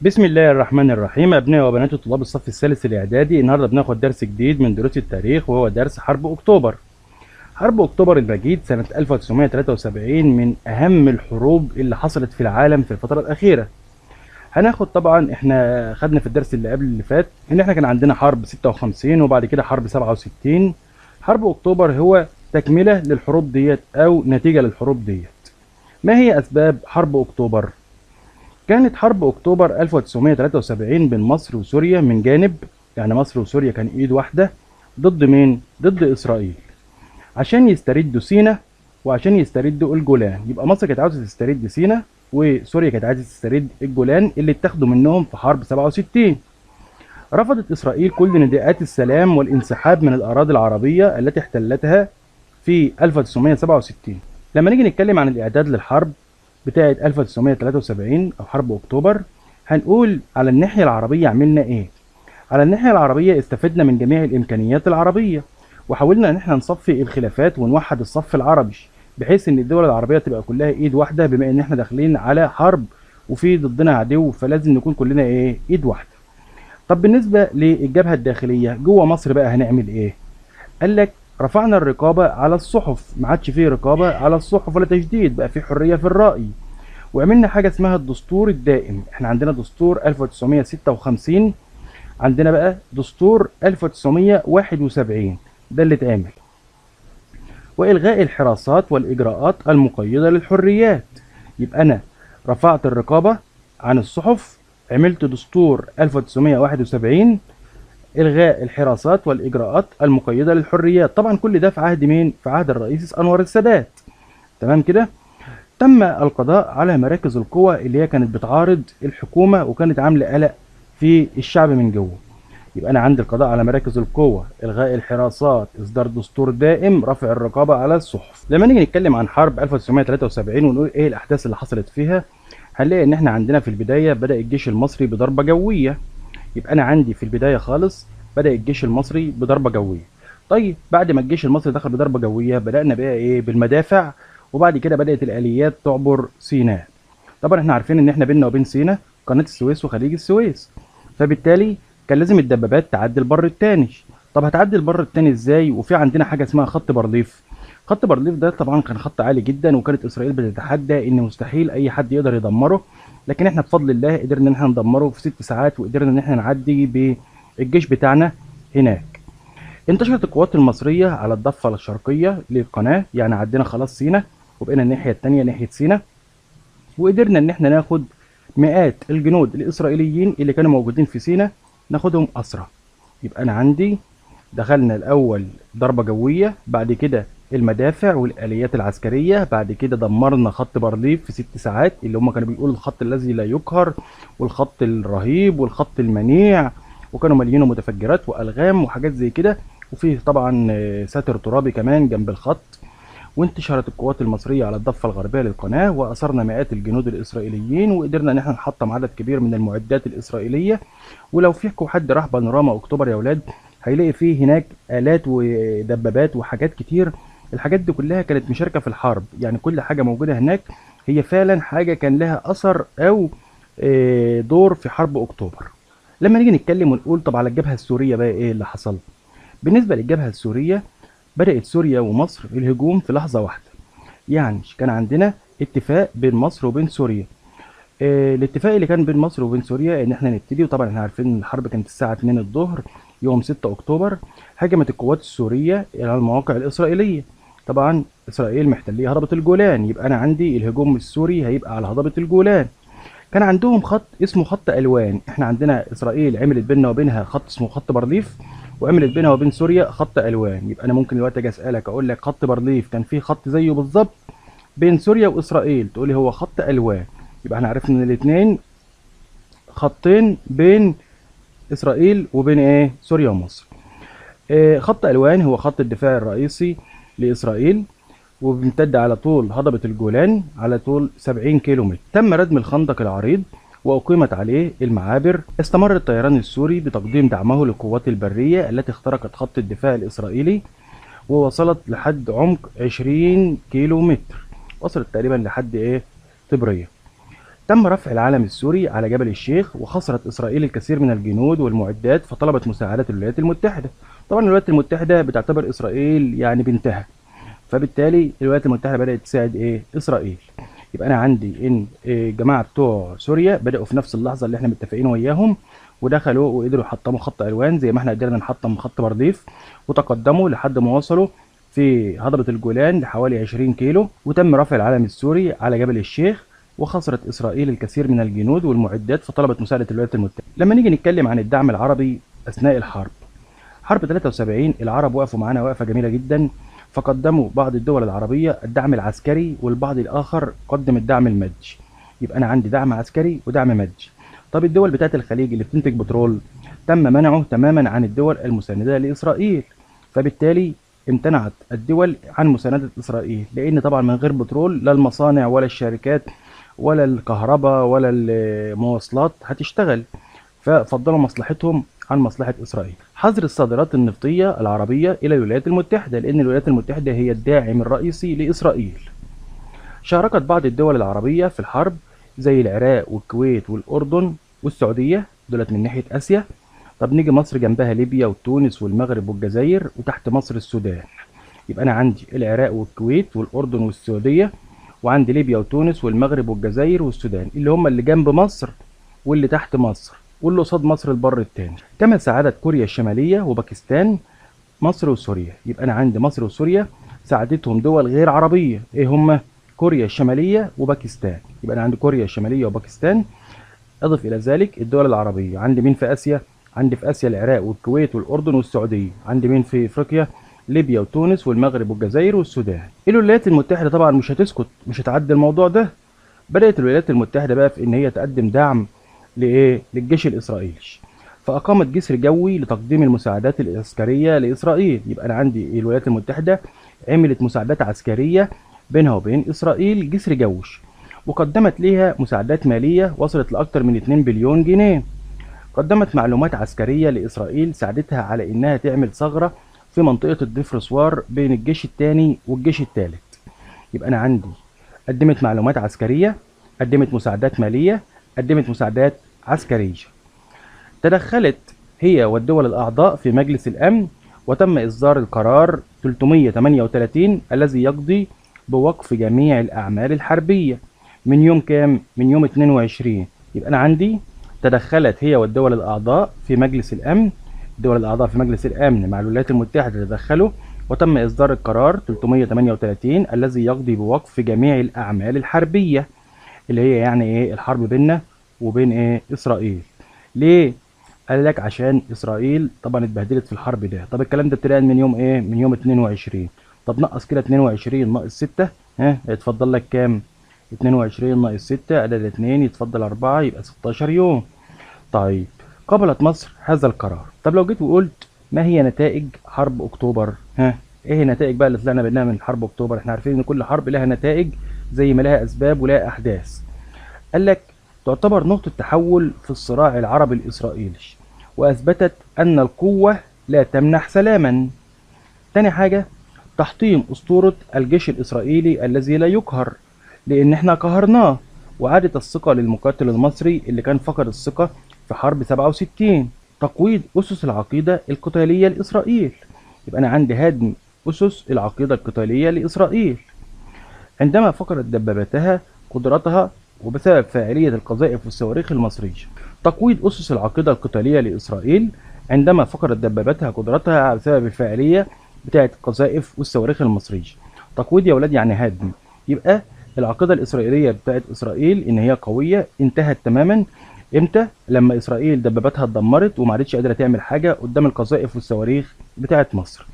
بسم الله الرحمن الرحيم. أبناء وبنات طلاب الصف الثالث الإعدادي، النهارده بناخد درس جديد من دروس التاريخ وهو درس حرب أكتوبر. حرب أكتوبر المجيد سنة 1973 من أهم الحروب اللي حصلت في العالم في الفترة الأخيرة. هناخد طبعا احنا خدنا في الدرس اللي قبل اللي فات إن احنا كان عندنا حرب 56 وبعد كده حرب 67. حرب أكتوبر هو تكملة للحروب ديت أو نتيجة للحروب ديت. ما هي أسباب حرب أكتوبر؟ كانت حرب أكتوبر 1973 بين مصر وسوريا من جانب، يعني مصر وسوريا كان إيد واحدة ضد مين؟ ضد إسرائيل عشان يستردوا سيناء وعشان يستردوا الجولان. يبقى مصر كانت عاوزة تسترد سيناء وسوريا كانت عايزة تسترد الجولان اللي اتاخدوا منهم في حرب 67. رفضت إسرائيل كل نداءات السلام والانسحاب من الأراضي العربية التي احتلتها في 1967. لما نيجي نتكلم عن الإعداد للحرب بتاعة 1973 أو حرب أكتوبر، هنقول على الناحية العربية عملنا إيه؟ على الناحية العربية استفدنا من جميع الإمكانيات العربية وحاولنا إن احنا نصفي الخلافات ونوحد الصف العربي بحيث إن الدول العربية تبقى كلها إيد واحدة، بما إن احنا داخلين على حرب وفي ضدنا عدو، فلازم نكون كلنا إيه؟ إيد واحدة. طب بالنسبة للجبهة الداخلية جوه مصر بقى هنعمل إيه؟ قال لك رفعنا الرقابة على الصحف، ما عادش فيه رقابة على الصحف ولا تجديد، بقى في حرية في الرأي. وعملنا حاجة اسمها الدستور الدائم. احنا عندنا دستور 1956، عندنا بقى دستور 1971 ده اللي اتعمل. وإلغاء الحراسات والإجراءات المقيدة للحريات. يبقى أنا رفعت الرقابة عن الصحف، عملت دستور 1971، إلغاء الحراسات والإجراءات المقيدة للحريات. طبعا كل ده في عهد مين؟ في عهد الرئيس أنور السادات. تمام كده؟ تم القضاء على مراكز القوى اللي هي كانت بتعارض الحكومة وكانت عاملة قلق في الشعب من جوه. يبقى أنا عندي القضاء على مراكز القوى، إلغاء الحراسات، إصدار دستور دائم، رفع الرقابة على الصحف. لما نيجي نتكلم عن حرب 1973 ونقول إيه الأحداث اللي حصلت فيها، هنلاقي إن إحنا عندنا في البداية بدأ الجيش المصري بضربة جوية. يبقى أنا عندي في البداية خالص بدأ الجيش المصري بضربة جوية. طيب بعد ما الجيش المصري دخل بضربة جوية بدأنا بقى إيه؟ بالمدافع، وبعد كده بدأت الآليات تعبر سيناء. طبعا احنا عارفين ان احنا بيننا وبين سيناء قناة السويس وخليج السويس، فبالتالي كان لازم الدبابات تعدي البر التاني. طب هتعدي البر التاني ازاي وفي عندنا حاجة اسمها خط بارليف؟ خط بارليف ده طبعا كان خط عالي جدا وكانت اسرائيل بتتحدى ان مستحيل اي حد يقدر يدمره، لكن احنا بفضل الله قدرنا ان احنا ندمره في 6 ساعات وقدرنا ان احنا نعدي بالجيش بتاعنا هناك. انتشرت القوات المصرية على الضفة الشرقية للقناة، يعني عدينا خلاص سيناء وبقينا الناحية التانية ناحية سيناء، وقدرنا ان احنا ناخد مئات الجنود الاسرائيليين اللي كانوا موجودين في سيناء ناخدهم اسرى. يبقى انا عندي دخلنا الاول ضربة جوية، بعد كده المدافع والآليات العسكرية، بعد كده دمرنا خط بارليف في 6 ساعات اللي هم كانوا بيقولوا الخط الذي لا يقهر والخط الرهيب والخط المنيع، وكانوا مليانه متفجرات والغام وحاجات زي كده، وفيه طبعا ساتر ترابي كمان جنب الخط. وانتشرت القوات المصرية على الضفة الغربية للقناة وأسرنا مئات الجنود الإسرائيليين وقدرنا إن احنا نحطم عدد كبير من المعدات الإسرائيلية. ولو فيكم حد راح بانوراما أكتوبر يا ولاد هيلاقي فيه هناك آلات ودبابات وحاجات كتير. الحاجات دي كلها كانت مشاركة في الحرب، يعني كل حاجة موجودة هناك هي فعلا حاجة كان لها أثر أو دور في حرب أكتوبر. لما نيجي نتكلم ونقول طب على الجبهة السورية بقى إيه اللي حصل؟ بالنسبة للجبهة السورية بدأت سوريا ومصر الهجوم في لحظة واحدة. يعني كان عندنا اتفاق بين مصر وبين سوريا. الاتفاق اللي كان بين مصر وبين سوريا ان احنا نبتدي، وطبعا احنا عارفين ان الحرب كانت الساعة 2 الظهر يوم 6 اكتوبر. هجمت القوات السورية الى المواقع الاسرائيلية. طبعا اسرائيل محتلية هضبة الجولان، يبقى انا عندي الهجوم السوري هيبقى على هضبة الجولان. كان عندهم خط اسمه خط الوان. احنا عندنا اسرائيل عملت بيننا وبينها خط اسمه خط بارليف، وعملت بينها وبين سوريا خط الوان. يبقى انا ممكن دلوقتي اجي اسالك اقول لك خط بارليف كان فيه خط زيه بالظبط بين سوريا واسرائيل، تقول لي هو خط الوان. يبقى احنا عرفنا ان الاثنين خطين بين اسرائيل وبين ايه؟ سوريا ومصر. خط الوان هو خط الدفاع الرئيسي لاسرائيل وبيمتد على طول هضبة الجولان على طول 70 كيلو متر. تم ردم الخندق العريض وأقيمت عليه المعابر. استمر الطيران السوري بتقديم دعمه للقوات البرية التي اخترقت خط الدفاع الإسرائيلي ووصلت لحد عمق 20 كيلو متر، وصلت تقريبا لحد ايه؟ طبرية. تم رفع العلم السوري على جبل الشيخ، وخسرت إسرائيل الكثير من الجنود والمعدات، فطلبت مساعدة الولايات المتحدة. طبعا الولايات المتحدة بتعتبر إسرائيل يعني بنتها، فبالتالي الولايات المتحدة بدأت تساعد إسرائيل. يبقى أنا عندي إن الجماعة بتوع سوريا بدأوا في نفس اللحظة اللي إحنا متفقين وياهم، ودخلوا وقدروا يحطموا خط ألوان زي ما إحنا قدرنا نحطم خط برديف، وتقدموا لحد ما وصلوا في هضبة الجولان لحوالي 20 كيلو، وتم رفع العلم السوري على جبل الشيخ، وخسرت إسرائيل الكثير من الجنود والمعدات، فطلبت مساعدة الولايات المتحدة. لما نيجي نتكلم عن الدعم العربي أثناء الحرب، حرب 73 العرب وقفوا معانا وقفة جميلة جدا، فقدموا بعض الدول العربية الدعم العسكري، والبعض الآخر قدم الدعم المادي. يبقى أنا عندي دعم عسكري ودعم مادي. طب الدول بتاعت الخليج اللي بتنتج بترول تم منعه تماما عن الدول المساندة لإسرائيل، فبالتالي امتنعت الدول عن مساندة إسرائيل، لأن طبعا من غير بترول لا المصانع ولا الشركات ولا الكهرباء ولا المواصلات هتشتغل، ففضلوا مصلحتهم عن مصلحة إسرائيل. حظر الصادرات النفطية العربية إلى الولايات المتحدة، لأن الولايات المتحدة هي الداعم الرئيسي لإسرائيل. شاركت بعض الدول العربية في الحرب زي العراق والكويت والأردن والسعودية، دولت من ناحية آسيا. طب نيجي مصر جنبها ليبيا وتونس والمغرب والجزائر، وتحت مصر السودان. يبقى أنا عندي العراق والكويت والأردن والسعودية، وعندي ليبيا وتونس والمغرب والجزائر والسودان، اللي هم اللي جنب مصر واللي تحت مصر واللي قصاد مصر البر التاني. كما ساعدت كوريا الشمالية وباكستان مصر وسوريا. يبقى أنا عندي مصر وسوريا ساعدتهم دول غير عربية، إيه هم؟ كوريا الشمالية وباكستان. يبقى أنا عندي كوريا الشمالية وباكستان، أضف إلى ذلك الدول العربية. عندي مين في آسيا؟ عندي في آسيا العراق والكويت والأردن والسعودية. عندي مين في إفريقيا؟ ليبيا وتونس والمغرب والجزائر والسودان. الولايات المتحدة طبعا مش هتسكت، مش هتعدي الموضوع ده. بدأت الولايات المتحدة بقى في إن هي تقدم دعم للجيش الإسرائيلي، فأقامت جسر جوي لتقديم المساعدات العسكرية لإسرائيل. يبقى أنا عندي الولايات المتحدة عملت مساعدات عسكرية بينها وبين إسرائيل، جسر جوش، وقدمت ليها مساعدات مالية وصلت لأكثر من 2 بليون جنيه. قدمت معلومات عسكرية لإسرائيل ساعدتها على إنها تعمل ثغرة في منطقة الدفرسوار بين الجيش الثاني والجيش الثالث. يبقى أنا عندي قدمت معلومات عسكرية، قدمت مساعدات مالية، قدمت مساعدات عسكرية. تدخلت هي والدول الأعضاء في مجلس الأمن، وتم إصدار القرار 338 الذي يقضي بوقف جميع الأعمال الحربية من يوم كام؟ من يوم 22. يبقى أنا عندي تدخلت هي والدول الأعضاء في مجلس الأمن، الدول الأعضاء في مجلس الأمن مع الولايات المتحدة تدخلوا، وتم إصدار القرار 338 الذي يقضي بوقف جميع الأعمال الحربية، اللي هي يعني إيه؟ الحرب بيننا وبين إسرائيل. ليه؟ قال لك عشان إسرائيل طبعا اتبهدلت في الحرب ده. طب الكلام ده ابتداء من يوم من يوم 22. طب نقص كده 22 ناقص 6، يتفضل لك كام؟ 22 ناقص 6 عدد 2 يتفضل 4، يبقى 16 يوم. طيب قبلت مصر هذا القرار. طب لو جيت وقلت ما هي نتائج حرب أكتوبر؟ ايه النتائج بقى اللي طلعنا منها من حرب أكتوبر؟ احنا عارفين ان كل حرب لها نتائج زي ما لها أسباب ولها أحداث. قال لك تعتبر نقطة تحول في الصراع العربي الإسرائيلي، وأثبتت أن القوة لا تمنح سلاما. تاني حاجة، تحطيم أسطورة الجيش الإسرائيلي الذي لا يقهر، لأن احنا قهرناه، وعادة الثقة للمقاتل المصري اللي كان فقد الثقة في حرب 67. تقويض أسس العقيدة القتالية لإسرائيل. يبقى أنا عندي هدم أسس العقيدة القتالية لإسرائيل عندما فقدت دباباتها قدرتها وبسبب فاعلية القذائف والصواريخ المصرية. تقويض أسس العقيدة القتالية لإسرائيل عندما فقدت دباباتها قدرتها بسبب الفاعلية بتاعة القذائف والصواريخ المصرية. تقويض يا ولاد يعني هدم. يبقى العقيدة الإسرائيلية بتاعة إسرائيل إن هي قوية انتهت تماما. امتى؟ لما إسرائيل دباباتها اتدمرت وما عادتش قادرة تعمل حاجة قدام القذائف والصواريخ بتاعة مصر.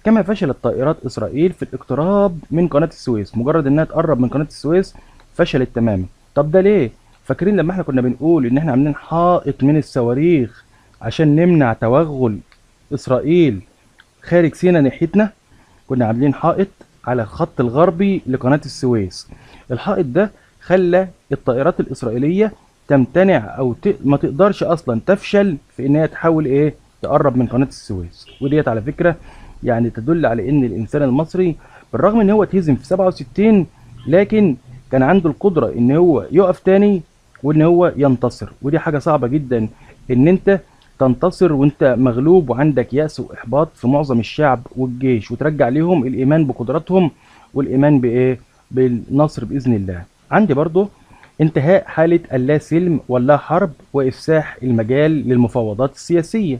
كما فشلت طائرات إسرائيل في الاقتراب من قناة السويس، مجرد إنها تقرب من قناة السويس فشلت تماما. طب ده ليه؟ فاكرين لما احنا كنا بنقول إن احنا عاملين حائط من الصواريخ عشان نمنع توغل إسرائيل خارج سيناء ناحيتنا؟ كنا عاملين حائط على الخط الغربي لقناة السويس. الحائط ده خلى الطائرات الإسرائيلية تمتنع أو ما تقدرش أصلا، تفشل في إنها تحاول تقرب من قناة السويس. وديت على فكرة يعني تدل على إن الإنسان المصري بالرغم إن هو اتهزم في 67 لكن كان عنده القدرة ان هو يقف تاني وان هو ينتصر، ودي حاجة صعبة جدا ان انت تنتصر وانت مغلوب وعندك يأس واحباط في معظم الشعب والجيش، وترجع ليهم الايمان بقدراتهم والايمان بايه؟ بالنصر باذن الله. عندي برضو انتهاء حالة اللا سلم واللا حرب وافساح المجال للمفاوضات السياسية.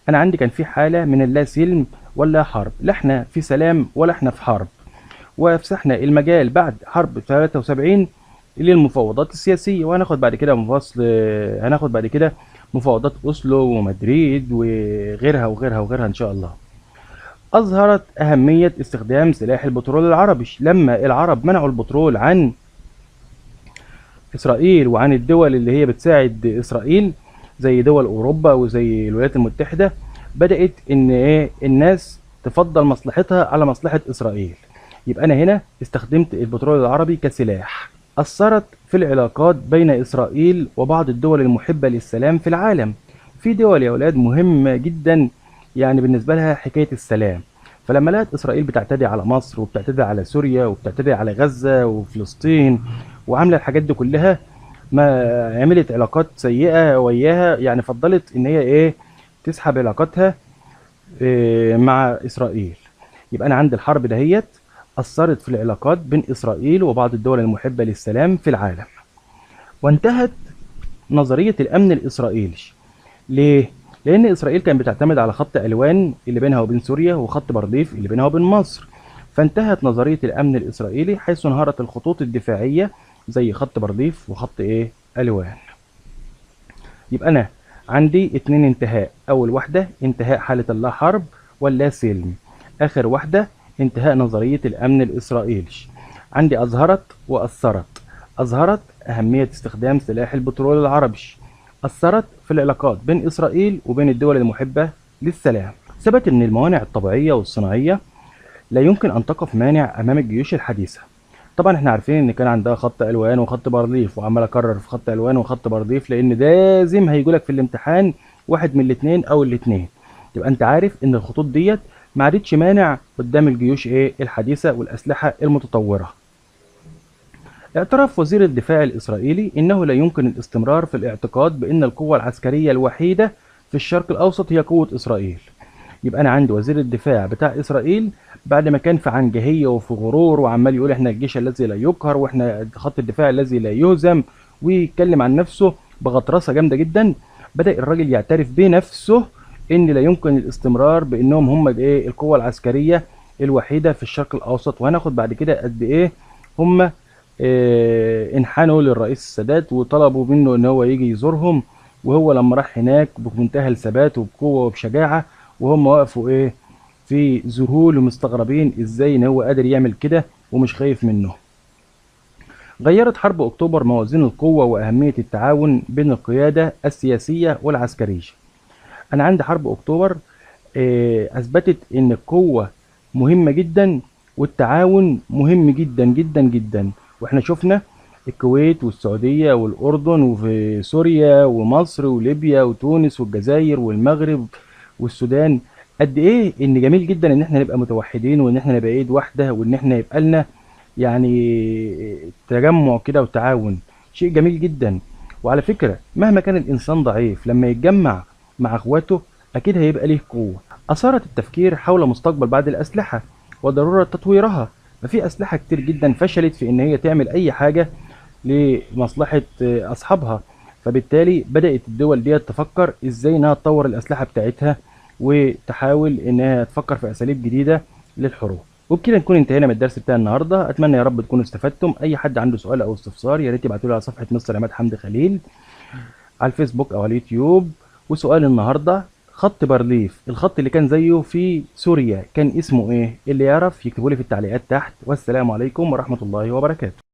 انا عندي كان في حالة من اللا سلم ولا حرب، لا احنا في سلام ولا احنا في حرب، وفسحنا المجال بعد حرب 73 للمفاوضات السياسية، وهناخد بعد كده هناخد بعد كده مفاوضات أوسلو ومدريد وغيرها وغيرها وغيرها إن شاء الله. أظهرت أهمية استخدام سلاح البترول العربي لما العرب منعوا البترول عن إسرائيل وعن الدول اللي هي بتساعد إسرائيل زي دول أوروبا وزي الولايات المتحدة. بدأت إن الناس تفضل مصلحتها على مصلحة إسرائيل. يبقى أنا هنا استخدمت البترول العربي كسلاح. أثرت في العلاقات بين إسرائيل وبعض الدول المحبة للسلام في العالم. في دول يا ولاد مهمة جدا يعني بالنسبة لها حكاية السلام، فلما لقت إسرائيل بتعتدي على مصر وبتعتدي على سوريا وبتعتدي على غزة وفلسطين وعاملة الحاجات دي كلها، ما عملت علاقات سيئة وياها، يعني فضلت إن هي تسحب علاقاتها مع إسرائيل. يبقى أنا عندي الحرب دهيت أثرت في العلاقات بين إسرائيل وبعض الدول المحبة للسلام في العالم. وانتهت نظرية الأمن الإسرائيلي. ليه؟ لأن إسرائيل كانت بتعتمد على خط ألوان اللي بينها وبين سوريا وخط برديف اللي بينها وبين مصر، فانتهت نظرية الأمن الإسرائيلي حيث انهارت الخطوط الدفاعية زي خط برديف وخط ألوان. يبقى أنا عندي اتنين انتهاء، أول واحدة انتهاء حالة اللا حرب واللا سلم، آخر واحدة انتهاء نظرية الأمن الإسرائيلي. عندي أظهرت وأثرت. أظهرت أهمية استخدام سلاح البترول العربي، أثرت في العلاقات بين إسرائيل وبين الدول المحبة للسلام. ثبت أن الموانع الطبيعية والصناعية لا يمكن أن تقف مانع أمام الجيوش الحديثة. طبعا احنا عارفين ان كان عندها خط الوان وخط برديف، وعمال اكرر في خط الوان وخط برديف لان لازم هيجولك في الامتحان واحد من الاثنين او الاثنين. تبقى انت عارف ان الخطوط ديت ما عادتش مانع قدام الجيوش الحديثه والاسلحه المتطوره. اعترف وزير الدفاع الاسرائيلي انه لا يمكن الاستمرار في الاعتقاد بان القوه العسكريه الوحيده في الشرق الاوسط هي قوه اسرائيل. يبقى انا عندي وزير الدفاع بتاع اسرائيل بعد ما كان في عنجهيه وفي غرور وعمال يقول احنا الجيش الذي لا يقهر واحنا خط الدفاع الذي لا يهزم، ويتكلم عن نفسه بغطرسه جامده جدا، بدا الراجل يعترف بنفسه ان لا يمكن الاستمرار بانهم هم القوه العسكريه الوحيده في الشرق الاوسط. وهناخد بعد كده قد ايه هم انحنوا للرئيس السادات وطلبوا منه ان هو يجي يزورهم، وهو لما راح هناك بمنتهى الثبات وبقوه وبشجاعه، وهم وقفوا في ذهول ومستغربين ازاي ان هو قادر يعمل كده ومش خايف منه. غيرت حرب اكتوبر موازين القوة واهمية التعاون بين القيادة السياسية والعسكرية. انا عندي حرب اكتوبر اثبتت ان القوة مهمة جدا والتعاون مهم جدا جدا جدا، واحنا شفنا الكويت والسعودية والاردن وفي سوريا ومصر وليبيا وتونس والجزائر والمغرب والسودان قد ايه ان جميل جدا ان احنا نبقى متوحدين وان احنا نبقى ايد واحده وان احنا يبقى لنا يعني تجمع كده وتعاون، شيء جميل جدا. وعلى فكره مهما كان الانسان ضعيف لما يتجمع مع اخواته اكيد هيبقى ليه قوه. اثارت التفكير حول مستقبل بعض الاسلحه وضروره تطويرها، ففي اسلحه كتير جدا فشلت في ان هي تعمل اي حاجه لمصلحه اصحابها، فبالتالي بدات الدول دي تفكر ازاي انها تطور الاسلحه بتاعتها وتحاول انها تفكر في اساليب جديده للحروب. وبكده نكون انتهينا من الدرس بتاع النهارده، اتمنى يا رب تكونوا استفدتم. اي حد عنده سؤال او استفسار يا ريت يبعتوا لي على صفحه مستر عماد حمدي خليل على الفيسبوك او على اليوتيوب. وسؤال النهارده خط بارليف الخط اللي كان زيه في سوريا كان اسمه ايه؟ اللي يعرف يكتبوا لي في التعليقات تحت. والسلام عليكم ورحمه الله وبركاته.